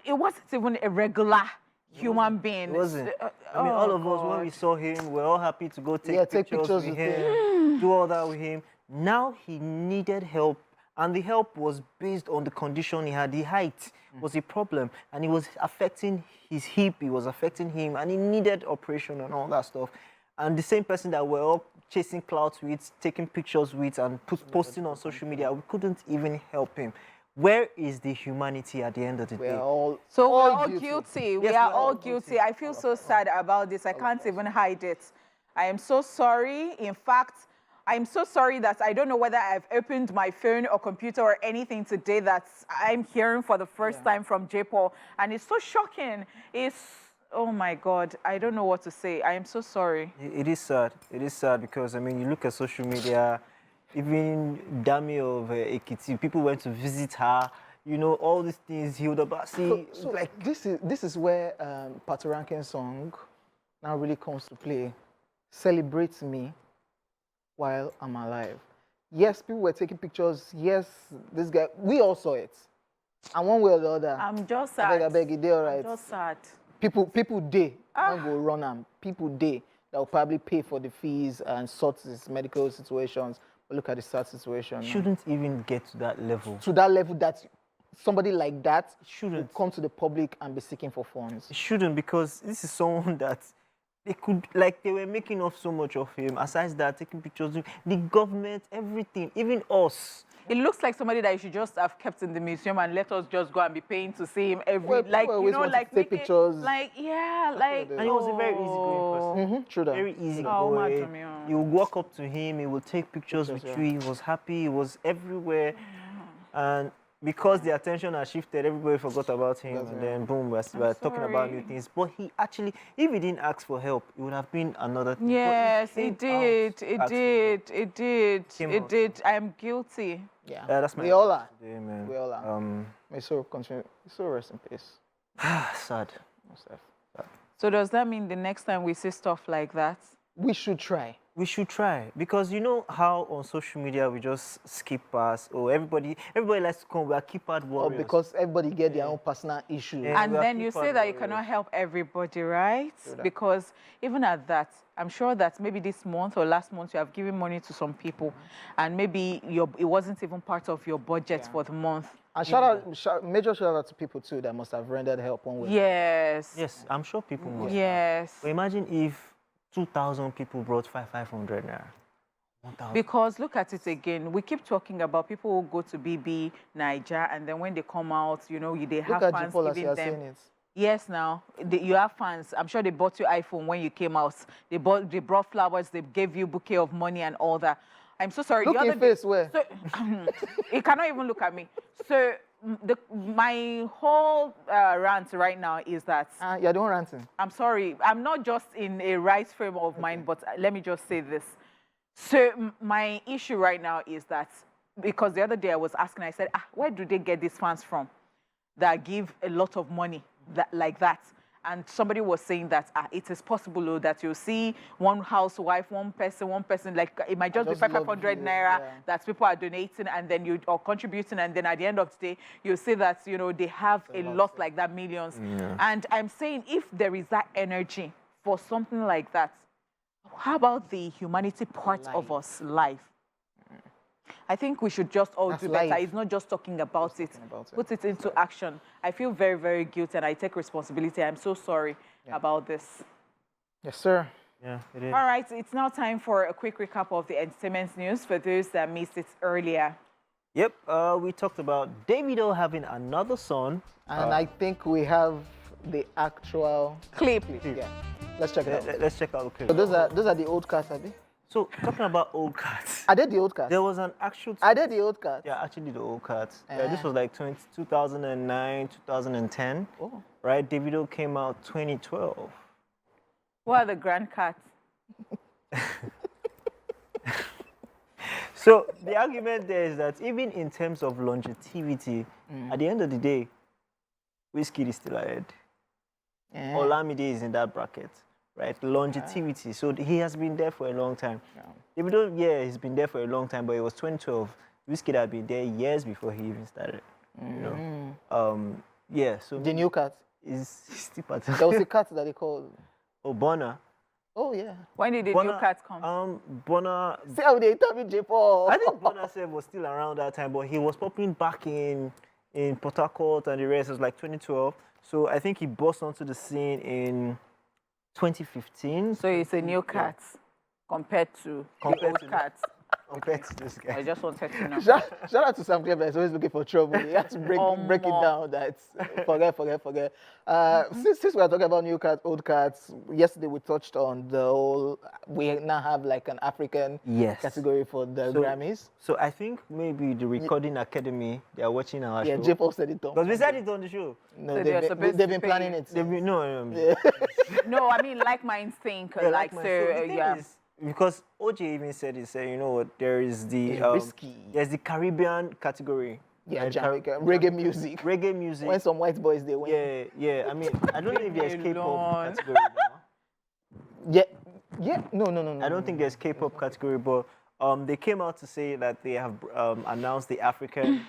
[SPEAKER 1] wasn't even a regular human being.
[SPEAKER 2] It wasn't. I mean, all of us, when we saw him, we're all happy to go take pictures with him, do all that with him. Now he needed help, and the help was based on the condition he had. The height was a problem, and it was affecting his hip, it was affecting him, and he needed operation and all that stuff. And the same person that we're all chasing clouds with, taking pictures with, and posting on social media, we couldn't even help him. Where is the humanity at the end of the day?
[SPEAKER 1] We're all guilty.
[SPEAKER 2] Yes,
[SPEAKER 1] we are all guilty. I feel so sad about this. I can't even hide it. I am so sorry. In fact, I'm so sorry that I don't know whether I've opened my phone or computer or anything today that I'm hearing for the first time from Jaypaul. And it's so shocking. Oh my God, I don't know what to say. I am so sorry.
[SPEAKER 2] It is sad. It is sad because, I mean, you look at social media, even Dami of Ekiti, people went to visit her, all these things, Hilda Basi.
[SPEAKER 3] So like, this is where Pato Rankin's song now really comes to play. Celebrate me while I'm alive. Yes, people were taking pictures. Yes, this guy, we all saw it. And one way or the other.
[SPEAKER 1] I'm just sad.
[SPEAKER 3] I beg, all right.
[SPEAKER 1] I'm just sad.
[SPEAKER 3] People day don't go run them. People day that will probably pay for the fees and sort his medical situations. But look at the sad situation.
[SPEAKER 2] Shouldn't even get to that level.
[SPEAKER 3] To that level that somebody like that
[SPEAKER 2] shouldn't
[SPEAKER 3] will come to the public and be seeking for funds.
[SPEAKER 2] It shouldn't, because this is someone that they were making off so much of him. Aside that, taking pictures, the government, everything, even us.
[SPEAKER 1] It looks like somebody that you should just have kept in the museum and let us just go and be paying to see him every,
[SPEAKER 3] Well,
[SPEAKER 1] like,
[SPEAKER 3] people
[SPEAKER 1] you
[SPEAKER 3] always
[SPEAKER 1] know,
[SPEAKER 3] want to
[SPEAKER 1] like
[SPEAKER 3] take
[SPEAKER 1] make it-
[SPEAKER 3] pictures.
[SPEAKER 1] like, yeah, like.
[SPEAKER 2] And he was a very easygoing person.
[SPEAKER 3] True that.
[SPEAKER 2] Very easy
[SPEAKER 1] Oh,
[SPEAKER 2] going.
[SPEAKER 1] madam, yeah.
[SPEAKER 2] You would walk up to him, he would take pictures with
[SPEAKER 3] Pictures,
[SPEAKER 2] you. He was happy, he was everywhere. And because the attention had shifted, everybody forgot about him. And then boom, we're talking about new
[SPEAKER 1] sorry.
[SPEAKER 2] things. But he actually, if he didn't ask for help, it would have been another thing. But he
[SPEAKER 1] Yes,
[SPEAKER 2] came
[SPEAKER 1] it did.
[SPEAKER 2] out,
[SPEAKER 1] It
[SPEAKER 2] asked for
[SPEAKER 1] did.
[SPEAKER 2] help.
[SPEAKER 1] It did.
[SPEAKER 2] Came
[SPEAKER 1] It
[SPEAKER 2] out.
[SPEAKER 1] did. I'm guilty.
[SPEAKER 3] Yeah.
[SPEAKER 2] That's my
[SPEAKER 3] We all are.
[SPEAKER 2] today, man.
[SPEAKER 3] We all are. May so continue. So rest in peace.
[SPEAKER 2] Sad.
[SPEAKER 1] So does that mean the next time we see stuff like that?
[SPEAKER 3] We should try.
[SPEAKER 2] We should try, because you know how on social media we just skip past, or everybody likes to come, we are keypad
[SPEAKER 3] Or
[SPEAKER 2] warriors.
[SPEAKER 3] because everybody get their own personal issues.
[SPEAKER 2] Yeah.
[SPEAKER 1] And
[SPEAKER 2] we are
[SPEAKER 1] then you
[SPEAKER 2] people
[SPEAKER 1] say that you
[SPEAKER 2] warriors.
[SPEAKER 1] cannot help everybody, right?
[SPEAKER 3] that.
[SPEAKER 1] Because even at that, I'm sure that maybe this month or last month you have given money to some people, and maybe it wasn't even part of your budget for the month.
[SPEAKER 3] And major shout out to people too that must have rendered help one way.
[SPEAKER 1] Yes.
[SPEAKER 2] Yes, I'm sure people must.
[SPEAKER 1] Yes.
[SPEAKER 2] But imagine if 2,000 people brought 500 naira. 1,000.
[SPEAKER 1] Because look at it again. We keep talking about people who go to BB, Niger, and then when they come out, you know, they have
[SPEAKER 3] Look at
[SPEAKER 1] fans
[SPEAKER 3] Jaypaul as you
[SPEAKER 1] giving
[SPEAKER 3] are
[SPEAKER 1] them.
[SPEAKER 3] saying it.
[SPEAKER 1] Yes, now you have fans. I'm sure they bought you iPhone when you came out. They brought flowers. They gave you bouquet of money and all that. I'm so sorry.
[SPEAKER 3] Look
[SPEAKER 1] the other
[SPEAKER 3] in face where?
[SPEAKER 1] So, he cannot even look at me. So my whole rant right now is that
[SPEAKER 3] You're the one ranting.
[SPEAKER 1] I'm sorry. I'm not just in a right frame of mind, but let me just say this. So my issue right now is that because the other day I was asking, I said, where do they get these fans from that give a lot of money like that? And somebody was saying that it is possible that you'll see one housewife, one person, like it might just be
[SPEAKER 3] just love
[SPEAKER 1] 500
[SPEAKER 3] you,
[SPEAKER 1] naira
[SPEAKER 3] yeah.
[SPEAKER 1] that people are donating and then or contributing, and then at the end of the day, you'll see that, you know, they have a lot like that, millions.
[SPEAKER 2] Yeah.
[SPEAKER 1] And I'm saying if there is that energy for something like that, how about the humanity part of us, life? I think we should just all
[SPEAKER 3] That's
[SPEAKER 1] do better.
[SPEAKER 3] life.
[SPEAKER 1] It's not just talking about it.
[SPEAKER 3] about it.
[SPEAKER 1] Put it into action. I feel very, very guilty and I take responsibility. I'm so sorry about this.
[SPEAKER 3] Yes, sir.
[SPEAKER 2] Yeah, it is.
[SPEAKER 1] All right, it's now time for a quick recap of the entertainment news for those that missed it earlier.
[SPEAKER 2] Yep, we talked about Davido having another son.
[SPEAKER 3] And I think we have the actual
[SPEAKER 1] Clip.
[SPEAKER 3] Yeah. Let's check it out.
[SPEAKER 2] Let's check out the clip.
[SPEAKER 3] So those are the old cats, Abby.
[SPEAKER 2] So, talking about old cats,
[SPEAKER 3] Are they the old cats?
[SPEAKER 2] there was an actual...
[SPEAKER 3] Are they the old cats?
[SPEAKER 2] Yeah, actually the old cats. Yeah, this was like 2009, 2010.
[SPEAKER 3] Oh.
[SPEAKER 2] Right? Davido came out 2012.
[SPEAKER 1] What are the grand cats?
[SPEAKER 2] So the argument there is that even in terms of longevity, at the end of the day, Wizkid is still ahead.
[SPEAKER 3] Yeah.
[SPEAKER 2] Olamide is in that bracket, right? Longevity. So he has been there for a long time. Davido, yeah, he's been there for a long time, but it was 2012. Wizkid had been there years before he even started. You know, yeah. So
[SPEAKER 3] The new cat.
[SPEAKER 2] is still part
[SPEAKER 3] There was a cat that they called.
[SPEAKER 2] Oh, Bonner.
[SPEAKER 3] Oh yeah.
[SPEAKER 1] When did the new cat come?
[SPEAKER 2] Bonner.
[SPEAKER 3] See how they tell me Jaypaul.
[SPEAKER 2] I think Bonner Self was still around that time, but he was popping back in Port Harcourt and the rest. It was like 2012. So I think he burst onto the scene in 2015.
[SPEAKER 1] So it's a new cat compared to the
[SPEAKER 2] Compared
[SPEAKER 1] old
[SPEAKER 2] to-
[SPEAKER 1] cats.
[SPEAKER 2] Compared to this
[SPEAKER 1] I
[SPEAKER 2] guy.
[SPEAKER 1] just wanted to know.
[SPEAKER 3] Shout out to Sam Clever. He's always looking for trouble. He has to break it
[SPEAKER 1] Omo.
[SPEAKER 3] down. That forget. Since we are talking about new cats, old cats, yesterday we touched on the whole. We now have like an African
[SPEAKER 2] Yes.
[SPEAKER 3] category for the
[SPEAKER 2] So-
[SPEAKER 3] Grammys.
[SPEAKER 2] So I think maybe the Recording Academy, they are watching our
[SPEAKER 3] Yeah,
[SPEAKER 2] show.
[SPEAKER 3] Jaypaul said it.
[SPEAKER 2] Because we said it on the show.
[SPEAKER 3] No,
[SPEAKER 1] So they're supposed
[SPEAKER 3] they've
[SPEAKER 1] to
[SPEAKER 3] been
[SPEAKER 1] pay
[SPEAKER 3] planning
[SPEAKER 1] you.
[SPEAKER 3] it.
[SPEAKER 2] No.
[SPEAKER 3] Yeah.
[SPEAKER 1] No, I mean, like minds think. Like,
[SPEAKER 2] my-
[SPEAKER 1] so,
[SPEAKER 2] the thing
[SPEAKER 1] yeah.
[SPEAKER 2] is, because OJ even said, he said, you know what, there is the
[SPEAKER 3] Risky.
[SPEAKER 2] there's the Caribbean category.
[SPEAKER 3] Yeah,
[SPEAKER 2] right?
[SPEAKER 3] Jamaica, reggae music.
[SPEAKER 2] Reggae music.
[SPEAKER 3] When some white boys they win.
[SPEAKER 2] Yeah. I mean, I don't know if there's
[SPEAKER 1] Leave me
[SPEAKER 2] K-pop
[SPEAKER 1] alone.
[SPEAKER 2] category now.
[SPEAKER 3] Yeah. No.
[SPEAKER 2] I don't think there's K-pop category, but they came out to say that they have announced the African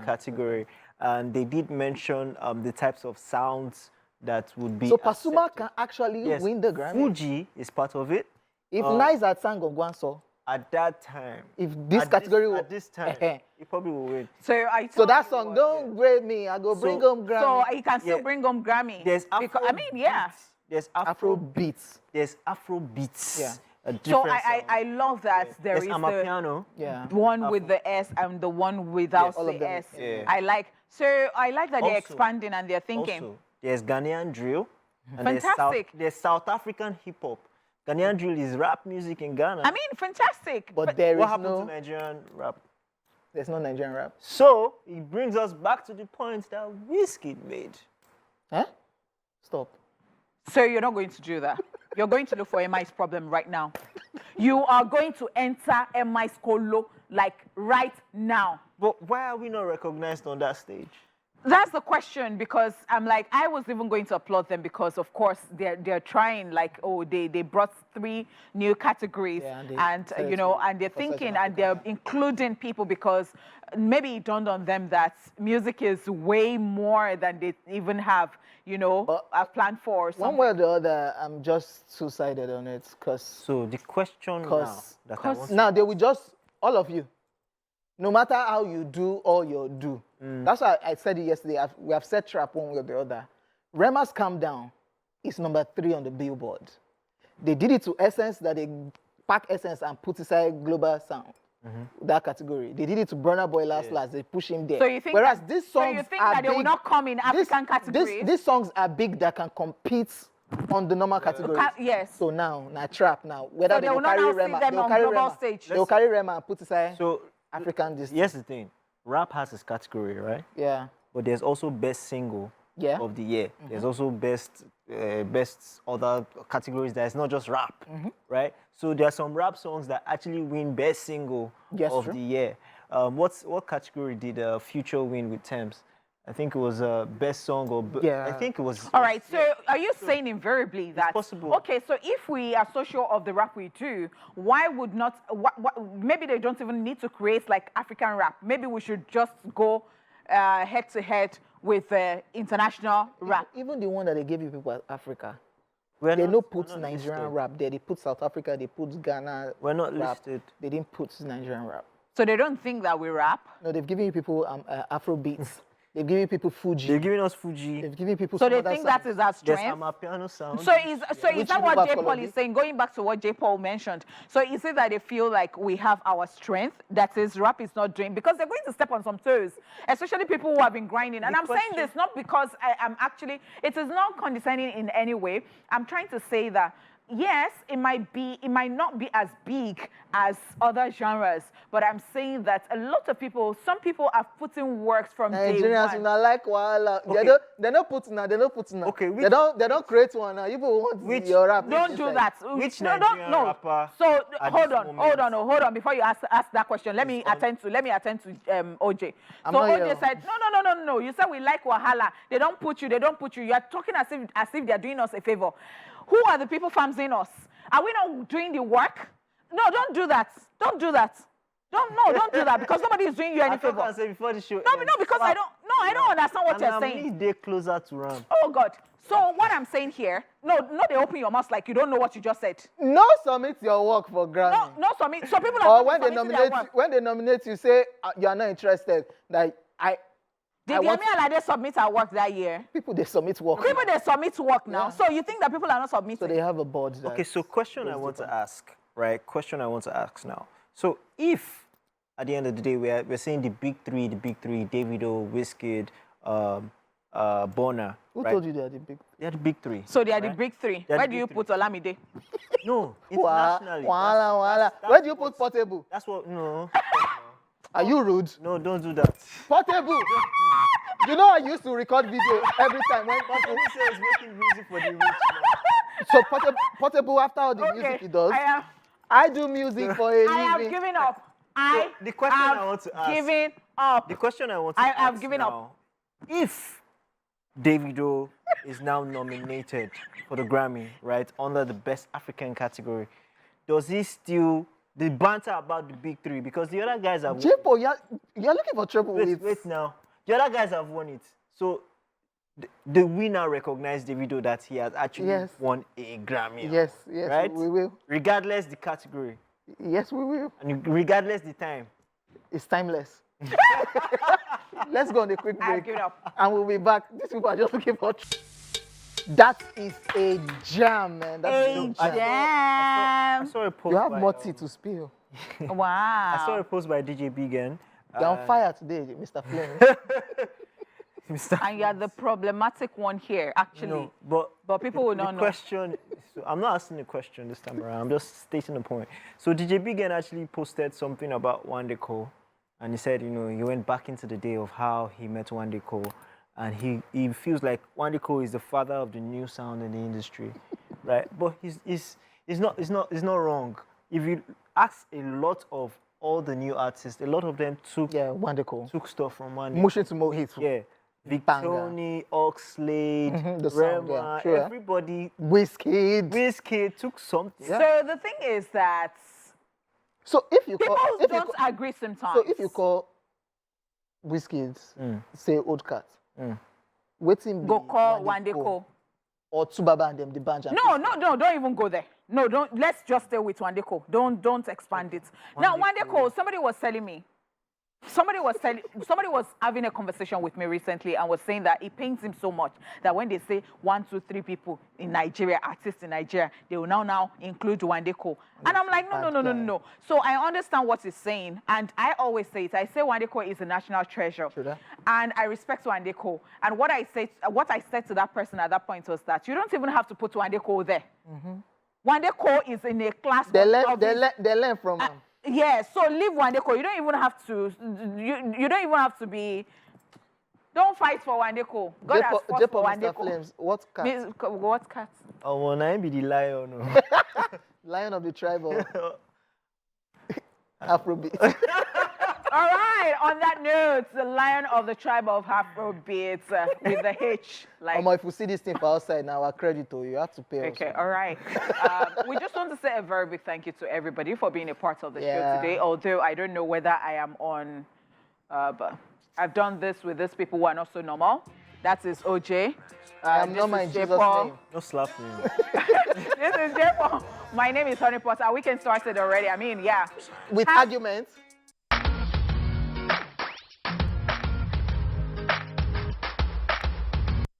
[SPEAKER 2] category, and they did mention the types of sounds that would be.
[SPEAKER 3] So Pasuma
[SPEAKER 2] accepted.
[SPEAKER 3] can actually
[SPEAKER 2] Yes,
[SPEAKER 3] win the Grammy.
[SPEAKER 2] Fuji is part of it.
[SPEAKER 3] If Nice had sang on Guanso,
[SPEAKER 2] At that time,
[SPEAKER 3] if this
[SPEAKER 2] at
[SPEAKER 3] category
[SPEAKER 2] at this time, he probably will win.
[SPEAKER 1] So I
[SPEAKER 3] So
[SPEAKER 1] told
[SPEAKER 3] that
[SPEAKER 1] you
[SPEAKER 3] song,
[SPEAKER 1] what-
[SPEAKER 3] don't grade me, I go bring
[SPEAKER 2] So-
[SPEAKER 3] home Grammy.
[SPEAKER 1] So he can still
[SPEAKER 2] Yeah.
[SPEAKER 1] bring home Grammy.
[SPEAKER 2] There's Afro.
[SPEAKER 1] Because, I mean, yeah.
[SPEAKER 2] There's
[SPEAKER 3] Afro beats.
[SPEAKER 2] There's Afro beats.
[SPEAKER 3] Yeah.
[SPEAKER 2] a
[SPEAKER 1] So
[SPEAKER 2] different sound.
[SPEAKER 1] I love that there
[SPEAKER 2] There's
[SPEAKER 1] is the
[SPEAKER 2] Amapiano.
[SPEAKER 3] Yeah.
[SPEAKER 1] one with the S and the one without
[SPEAKER 3] all of
[SPEAKER 1] the
[SPEAKER 3] them,
[SPEAKER 1] S.
[SPEAKER 2] yeah.
[SPEAKER 1] I like that they're
[SPEAKER 2] Also-
[SPEAKER 1] expanding and they're thinking.
[SPEAKER 2] Also, there's Ghanaian drill. And
[SPEAKER 1] Fantastic.
[SPEAKER 2] There's South African hip hop. Ghanaian drill is rap music in Ghana.
[SPEAKER 1] I mean, fantastic.
[SPEAKER 3] But there
[SPEAKER 2] what
[SPEAKER 3] is
[SPEAKER 2] happened
[SPEAKER 3] no,
[SPEAKER 2] to Nigerian rap?
[SPEAKER 3] there's no Nigerian rap.
[SPEAKER 2] So it brings us back to the point that Wizkid made.
[SPEAKER 3] Huh? Stop.
[SPEAKER 1] So you're not going to do that. You're going to look for MI's problem right now. You are going to enter MI's colo like right now.
[SPEAKER 2] But why are we not recognized on that stage?
[SPEAKER 1] That's the question, because I'm like, I was even going to applaud them because, of course, they're trying, like, oh, they brought 3 new categories,
[SPEAKER 3] Yeah, and they
[SPEAKER 1] and
[SPEAKER 3] said
[SPEAKER 1] you know,
[SPEAKER 3] to
[SPEAKER 1] and they're
[SPEAKER 3] focus on
[SPEAKER 1] thinking, and they're including people because maybe it dawned on them that music is way more than they even have, you know, have planned for. Or
[SPEAKER 3] One way or the other, I'm just two-sided on it, because
[SPEAKER 2] So the question now that I want
[SPEAKER 3] now they will just, all of you, no matter how you do all your do. That's why I said it yesterday. We have set trap one way or the other. Rema's Calm Down is number 3 on the Billboard. They did it to Essence, that they pack Essence and put inside Global Sound. That category. They did it to Burna Boy last. They push him there.
[SPEAKER 1] So you think
[SPEAKER 3] Whereas
[SPEAKER 1] that,
[SPEAKER 3] these
[SPEAKER 1] so
[SPEAKER 3] songs
[SPEAKER 1] you think
[SPEAKER 3] are
[SPEAKER 1] that they will
[SPEAKER 3] big.
[SPEAKER 1] not come in African categories?
[SPEAKER 3] These songs are big that can compete on the normal categories.
[SPEAKER 1] Yes.
[SPEAKER 3] So now trap now. Whether
[SPEAKER 1] So
[SPEAKER 3] they
[SPEAKER 1] they
[SPEAKER 3] will
[SPEAKER 1] will not
[SPEAKER 3] carry
[SPEAKER 1] now see
[SPEAKER 3] Rema,
[SPEAKER 1] them
[SPEAKER 3] they will
[SPEAKER 1] on
[SPEAKER 3] carry
[SPEAKER 1] global
[SPEAKER 3] Rema.
[SPEAKER 1] stage.
[SPEAKER 3] They will carry Rema and put inside
[SPEAKER 2] So
[SPEAKER 3] African this.
[SPEAKER 2] here's the thing. Rap has its category, right?
[SPEAKER 3] Yeah.
[SPEAKER 2] But there's also best single
[SPEAKER 3] Yeah.
[SPEAKER 2] of the year. There's also best other categories that is not just rap, right? So there are some rap songs that actually win best single
[SPEAKER 3] Yes,
[SPEAKER 2] of
[SPEAKER 3] true.
[SPEAKER 2] the year. What category did Future win with Thames? I think it was best song or
[SPEAKER 3] Yeah.
[SPEAKER 2] I think it was.
[SPEAKER 1] All right, so are you saying invariably that,
[SPEAKER 2] possible.
[SPEAKER 1] okay, so if we are so sure of the rap we do, why would not, maybe they don't even need to create like African rap. Maybe we should just go head to head with international rap.
[SPEAKER 3] Even the one that they gave you people at Africa.
[SPEAKER 2] We're
[SPEAKER 3] They
[SPEAKER 2] not-
[SPEAKER 3] no
[SPEAKER 2] we're
[SPEAKER 3] put
[SPEAKER 2] not
[SPEAKER 3] Nigerian
[SPEAKER 2] listed.
[SPEAKER 3] rap there. They put South Africa, they put Ghana.
[SPEAKER 2] We're not
[SPEAKER 3] rap.
[SPEAKER 2] listed.
[SPEAKER 3] They didn't put Nigerian rap.
[SPEAKER 1] So they don't think that we rap.
[SPEAKER 3] No, they've given you people Afro beats. They've given you people Fuji.
[SPEAKER 2] They're giving us Fuji.
[SPEAKER 3] They've given people
[SPEAKER 1] So
[SPEAKER 3] some
[SPEAKER 1] they
[SPEAKER 3] other
[SPEAKER 1] think that
[SPEAKER 3] sounds.
[SPEAKER 1] is our
[SPEAKER 2] There's
[SPEAKER 1] strength.
[SPEAKER 2] Amapiano sound.
[SPEAKER 1] So is
[SPEAKER 3] Which
[SPEAKER 1] that
[SPEAKER 3] people
[SPEAKER 1] what
[SPEAKER 3] have
[SPEAKER 1] Jaypaul
[SPEAKER 3] followed
[SPEAKER 1] is
[SPEAKER 3] it?
[SPEAKER 1] saying? Going back to what Jaypaul mentioned. So is it that they feel like we have our strength, that is rap is not doing, because they're going to step on some toes, especially people who have been grinding. And I'm saying this not because I'm actually, it is not condescending in any way. I'm trying to say that yes, it might not be as big as other genres, but I'm saying that a lot of people, some people have put in works from day
[SPEAKER 3] Nigerians
[SPEAKER 1] one.
[SPEAKER 3] not like Wahala.
[SPEAKER 2] Okay.
[SPEAKER 3] They don't put now. They don't put now.
[SPEAKER 2] Okay,
[SPEAKER 3] they don't create one now. You people want your rap.
[SPEAKER 1] Don't do that.
[SPEAKER 2] Which
[SPEAKER 1] no,
[SPEAKER 2] Nigerian
[SPEAKER 1] no.
[SPEAKER 2] rapper
[SPEAKER 1] So
[SPEAKER 2] at
[SPEAKER 1] hold
[SPEAKER 2] this
[SPEAKER 1] on,
[SPEAKER 2] moment
[SPEAKER 1] hold on. Before you ask that question, let me attend to OJ.
[SPEAKER 3] I'm
[SPEAKER 1] So
[SPEAKER 3] not
[SPEAKER 1] OJ
[SPEAKER 3] here.
[SPEAKER 1] said, no. You said we like Wahala. They don't put you. You are talking as if they're doing us a favor. Who are the people farming us? Are we not doing the work? No, don't do that. Don't do that. Don't do that, because nobody is doing you any
[SPEAKER 2] I thought
[SPEAKER 1] favor.
[SPEAKER 2] I said before the show.
[SPEAKER 1] No, because I don't understand what you're saying.
[SPEAKER 2] Day closer to Ram.
[SPEAKER 1] Oh God. So what I'm saying here, no, they open your mouth like you don't know what you just said.
[SPEAKER 3] No, submit your work for Grammy.
[SPEAKER 1] No, so people are
[SPEAKER 3] Or
[SPEAKER 1] not
[SPEAKER 3] when they
[SPEAKER 1] submitting
[SPEAKER 3] nominate
[SPEAKER 1] their
[SPEAKER 3] you,
[SPEAKER 1] work.
[SPEAKER 3] when they nominate you, say you are not interested. Like
[SPEAKER 1] Did the Emir Alade submit our work that year?
[SPEAKER 3] people they submit work.
[SPEAKER 1] People they submit work now.
[SPEAKER 3] Yeah.
[SPEAKER 1] So you think that people are not submitting?
[SPEAKER 3] So they have a board. That
[SPEAKER 2] Okay, so question I want to ask, right? Question I want to ask now. So if at the end of the day we're saying the big three, Davido, Wizkid, Bonner,
[SPEAKER 3] Who
[SPEAKER 2] right?
[SPEAKER 3] told you they are the big?
[SPEAKER 2] They're the big three.
[SPEAKER 1] So they are the
[SPEAKER 2] right?
[SPEAKER 1] big 3.
[SPEAKER 2] They are
[SPEAKER 1] Where
[SPEAKER 2] the
[SPEAKER 1] do you
[SPEAKER 2] big
[SPEAKER 1] put Olamide?
[SPEAKER 2] No, internationally.
[SPEAKER 3] Wala. Where do you put Portable?
[SPEAKER 2] That's what. No,
[SPEAKER 3] Are you rude?
[SPEAKER 2] no, don't do that.
[SPEAKER 3] Portable. You know I used to record video every time when
[SPEAKER 2] Who
[SPEAKER 3] people.
[SPEAKER 2] says making music for the rich? Man?
[SPEAKER 3] So Portable after all the music he does, I do music for a
[SPEAKER 1] I have
[SPEAKER 3] living.
[SPEAKER 1] given up.
[SPEAKER 2] the question I
[SPEAKER 1] have
[SPEAKER 2] want to ask-
[SPEAKER 1] given up.
[SPEAKER 2] The question I want to
[SPEAKER 1] I
[SPEAKER 2] ask
[SPEAKER 1] have given up.
[SPEAKER 2] now, if Davido is now nominated for the Grammy, right, under the Best African category, does he still the banter about the big three? Because the other guys have
[SPEAKER 3] Jaypaul, you're looking for trouble with.
[SPEAKER 2] wait now. The other guys have won it. So the winner recognize Davido that he has actually
[SPEAKER 3] Yes.
[SPEAKER 2] won a Grammy.
[SPEAKER 3] Yes,
[SPEAKER 2] Right?
[SPEAKER 3] we will.
[SPEAKER 2] Regardless the category
[SPEAKER 3] Yes, we will.
[SPEAKER 2] and regardless the time.
[SPEAKER 3] It's timeless. Let's go on a quick
[SPEAKER 1] I have
[SPEAKER 3] break.
[SPEAKER 1] given up.
[SPEAKER 3] And we'll be back. These people are just looking for. That is a jam, man. That's
[SPEAKER 1] A
[SPEAKER 3] a
[SPEAKER 2] I
[SPEAKER 1] jam.
[SPEAKER 2] saw a post
[SPEAKER 3] You have
[SPEAKER 2] by,
[SPEAKER 3] more tea to spill.
[SPEAKER 2] I saw a
[SPEAKER 1] Wow.
[SPEAKER 2] post by DJ Bigan.
[SPEAKER 3] You're on fire today, Mr. Flame.
[SPEAKER 2] Mr.
[SPEAKER 1] And you're the problematic one here, actually.
[SPEAKER 2] No,
[SPEAKER 1] But people will not
[SPEAKER 2] the
[SPEAKER 1] know.
[SPEAKER 2] question, so I'm not asking the question this time around. I'm just stating the point. So DJ Bigan actually posted something about Wande Cole, and he said, he went back into the day of how he met Wande Cole, and he feels like Wande Cole is the father of the new sound in the industry, right? But he's not wrong. If you ask a lot of all the new artists, a lot of them took
[SPEAKER 3] Wonderful.
[SPEAKER 2] stuff from Wande.
[SPEAKER 3] Motion to more hits.
[SPEAKER 2] Yeah. Victoni, Oxlade,
[SPEAKER 3] the song,
[SPEAKER 2] Rema,
[SPEAKER 3] sure.
[SPEAKER 2] everybody.
[SPEAKER 3] Wizkid.
[SPEAKER 2] Took something.
[SPEAKER 3] Yeah.
[SPEAKER 1] So the thing is that
[SPEAKER 3] So if you
[SPEAKER 1] people
[SPEAKER 3] call, if you
[SPEAKER 1] don't
[SPEAKER 3] call,
[SPEAKER 1] agree sometimes.
[SPEAKER 3] so if you call Wizkid, say Old Cat, waiting
[SPEAKER 1] go call Wande Cole.
[SPEAKER 3] or Tubaba and them the band.
[SPEAKER 1] No, don't even go there. No, don't. Let's just stay with Wande Cole. Don't expand it. Now, Wande Cole, somebody was telling me. Somebody was having a conversation with me recently and was saying that it pains him so much that when they say 1, 2, 3 people in Nigeria, artists in Nigeria, they will now include Wande Cole. And I'm like, no. So I understand what he's saying, and I always say it. I say Wande Cole is a national treasure, and I respect Wande Cole. And what I said to that person at that point was that you don't even have to put Wande Cole there. Wande Cole is in a class.
[SPEAKER 3] They learn from him.
[SPEAKER 1] Yeah, so leave Wande Cole. You don't even have to. You don't even have to be. Don't fight for Wande Cole. God has fought for Wande Cole.
[SPEAKER 3] Flames. What cat?
[SPEAKER 1] What cat?
[SPEAKER 2] Oh, well, I be the lion.
[SPEAKER 3] Lion of the tribe of Afrobeat.
[SPEAKER 1] All right. On that note, the lion of the tribe of Afrobeat with the H. Like.
[SPEAKER 3] If you see this thing for outside now, our credit to you have to pay.
[SPEAKER 1] Okay,
[SPEAKER 3] also.
[SPEAKER 1] all right. We just want to say a very big thank you to everybody for being a part of the show today. Although I don't know whether I am on, but I've done this with these people who are not so normal. That is Hojay.
[SPEAKER 3] I'm normal in Jesus' name.
[SPEAKER 2] Don't slap me.
[SPEAKER 1] This is Jaypaul. My name is Honeypot. Our weekend started already. I mean, yeah.
[SPEAKER 3] With arguments.